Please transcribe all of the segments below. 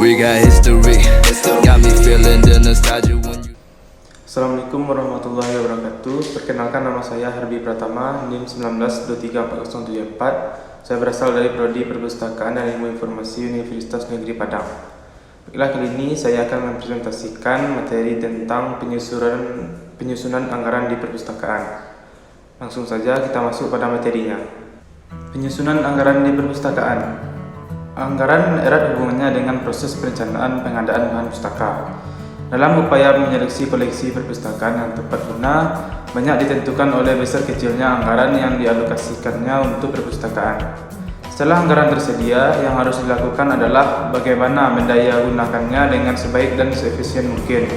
We got history, got me feeling the nostalgia when you. Assalamualaikum warahmatullahi wabarakatuh. Perkenalkan, nama saya Harbi Pratama, NIM 19234074. Saya berasal dari Prodi Perpustakaan dan Ilmu Informasi Universitas Negeri Padang. Baiklah, kali ini saya akan mempresentasikan materi tentang penyusunan anggaran di perpustakaan. Langsung saja kita masuk pada materinya. Penyusunan anggaran di perpustakaan. Anggaran erat hubungannya dengan proses perencanaan pengadaan bahan pustaka. Dalam upaya menyeleksi koleksi perpustakaan yang tepat guna, banyak ditentukan oleh besar kecilnya anggaran yang dialokasikannya untuk perpustakaan. Setelah anggaran tersedia, yang harus dilakukan adalah bagaimana mendaya gunakannya dengan sebaik dan seefisien mungkin.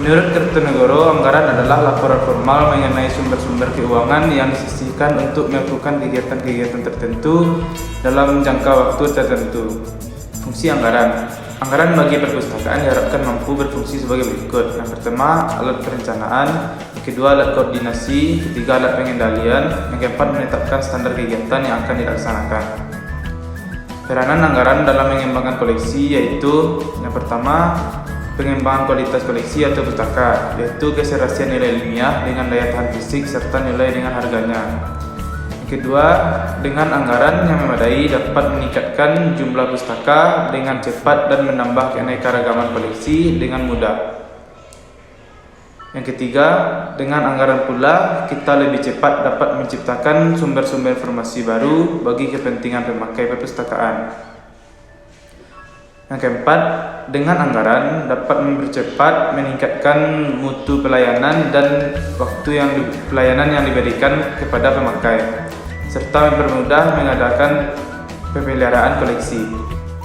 Menurut Kertanegara, anggaran adalah laporan formal mengenai sumber-sumber keuangan yang disisihkan untuk melakukan kegiatan-kegiatan tertentu dalam jangka waktu tertentu. Fungsi anggaran. Anggaran bagi perpustakaan diharapkan mampu berfungsi sebagai berikut. Yang pertama, alat perencanaan. Yang kedua, alat koordinasi. Ketiga, alat pengendalian. Yang keempat, menetapkan standar kegiatan yang akan dilaksanakan. Peranan anggaran dalam mengembangkan koleksi yaitu yang pertama, pengembangan kualitas koleksi atau pustaka, yaitu keserasian nilai ilmiah dengan daya tahan fisik serta nilai dengan harganya. Yang kedua, dengan anggaran yang memadai dapat meningkatkan jumlah pustaka dengan cepat dan menambah keanekaragaman koleksi dengan mudah. Yang ketiga, dengan anggaran pula kita lebih cepat dapat menciptakan sumber-sumber informasi baru bagi kepentingan pemakai perpustakaan. Yang keempat, dengan anggaran dapat mempercepat, meningkatkan mutu pelayanan dan waktu pelayanan yang diberikan kepada pemakai, serta mempermudah mengadakan pemeliharaan koleksi.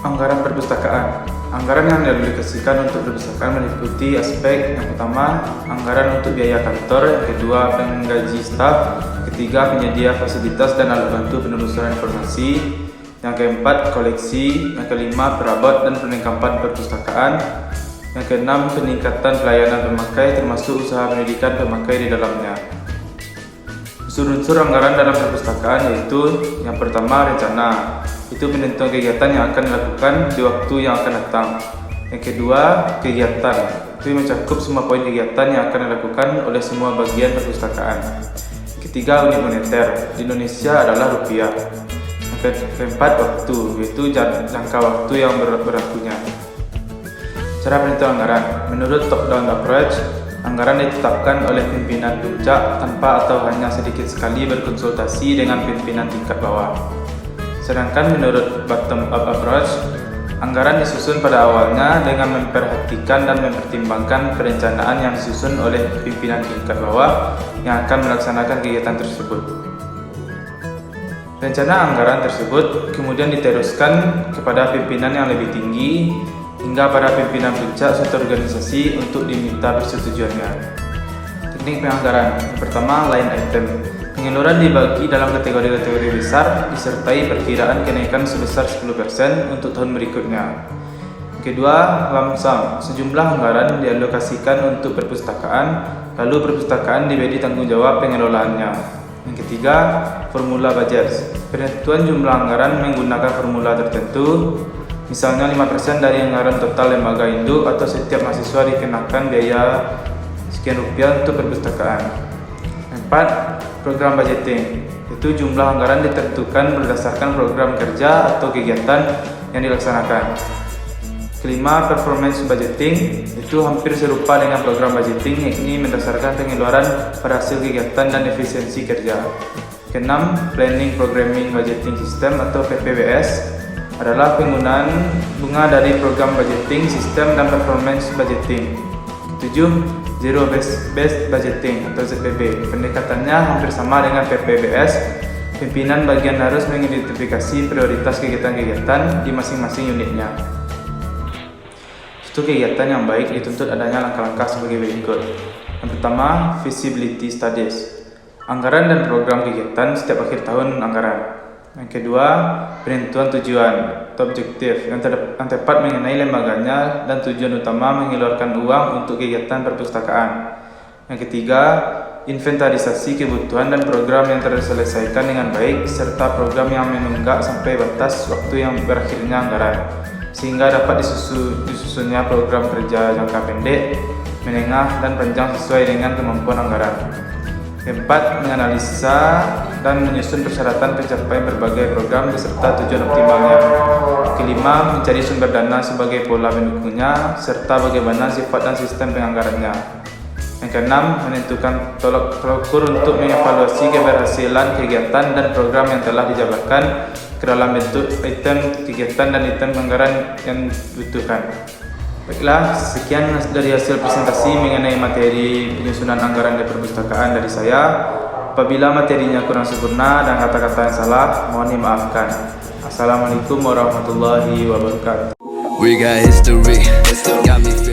Anggaran perpustakaan. Anggaran yang dialokasikan untuk perpustakaan meliputi aspek yang pertama, anggaran untuk biaya kantor, yang kedua, penggaji staf, ketiga, penyedia fasilitas dan alat bantu penelusuran informasi, yang keempat, koleksi, yang kelima, perabot dan perlengkapan perpustakaan, yang keenam, peningkatan pelayanan pemakai termasuk usaha pendidikan pemakai di dalamnya. Unsur-unsur anggaran dalam perpustakaan yaitu yang pertama, rencana, itu penentuan kegiatan yang akan dilakukan di waktu yang akan datang. Yang kedua, kegiatan, itu mencakup semua poin kegiatan yang akan dilakukan oleh semua bagian perpustakaan. Yang ketiga, unit moneter, di Indonesia adalah rupiah. Yang keempat, waktu, yaitu jangka waktu yang berlakunya. Cara penentuan anggaran. Menurut top-down approach, anggaran ditetapkan oleh pimpinan puncak tanpa atau hanya sedikit sekali berkonsultasi dengan pimpinan tingkat bawah. Sedangkan menurut bottom-up approach, anggaran disusun pada awalnya dengan memperhatikan dan mempertimbangkan perencanaan yang disusun oleh pimpinan tingkat bawah yang akan melaksanakan kegiatan tersebut. Rencana anggaran tersebut kemudian diteruskan kepada pimpinan yang lebih tinggi hingga para pimpinan puncak suatu organisasi untuk diminta persetujuannya. Teknik penganggaran. Yang pertama, line item. Pengeluaran dibagi dalam kategori-kategori besar disertai perkiraan kenaikan sebesar 10% untuk tahun berikutnya. Yang kedua, lump sum. Sejumlah anggaran dialokasikan untuk perpustakaan, lalu perpustakaan diberi tanggung jawab pengelolaannya. Yang ketiga, formula budget. Penentuan jumlah anggaran menggunakan formula tertentu, misalnya 5% dari anggaran total lembaga induk atau setiap mahasiswa dikenakan biaya sekian rupiah untuk perpustakaan. Empat, program budgeting. Itu jumlah anggaran ditentukan berdasarkan program kerja atau kegiatan yang dilaksanakan. Kelima, performance budgeting. Itu hampir serupa dengan program budgeting, yakni berdasarkan pengeluaran pada hasil kegiatan dan efisiensi kerja. Keenam, planning programming budgeting system atau PPBS adalah penggunaan bunga dari program budgeting, sistem dan performance budgeting. Ketujuh, zero based budgeting atau ZBB. Pendekatannya hampir sama dengan PPBS. Pimpinan bagian harus mengidentifikasi prioritas kegiatan-kegiatan di masing-masing unitnya. Untuk kegiatan yang baik dituntut adanya langkah-langkah sebagai berikut. Yang pertama, feasibility studies. Anggaran dan program kegiatan setiap akhir tahun anggaran. Yang kedua, penentuan tujuan atau objektif yang tepat mengenai lembaganya dan tujuan utama mengeluarkan uang untuk kegiatan perpustakaan. Yang ketiga, inventarisasi kebutuhan dan program yang terselesaikan dengan baik serta program yang menunggak sampai batas waktu yang berakhirnya anggaran. sehingga dapat disusunnya program kerja jangka pendek, menengah, dan panjang sesuai dengan kemampuan anggaran. Keempat, menganalisa dan menyusun persyaratan pencapaian berbagai program beserta tujuan optimalnya. Kelima, mencari sumber dana sebagai pola mendukungnya, serta bagaimana sifat dan sistem penganggarannya. Yang keenam, menentukan tolak ukur untuk mengevaluasi keberhasilan kegiatan dan program yang telah dijabarkan ke dalam bentuk item kegiatan dan item anggaran yang dibutuhkan. Baiklah, sekian dari hasil presentasi mengenai materi penyusunan anggaran di perpustakaan dari saya. Apabila materinya kurang sempurna dan kata-kata yang salah, mohon dimaafkan. Assalamualaikum warahmatullahi wabarakatuh. We got history, got me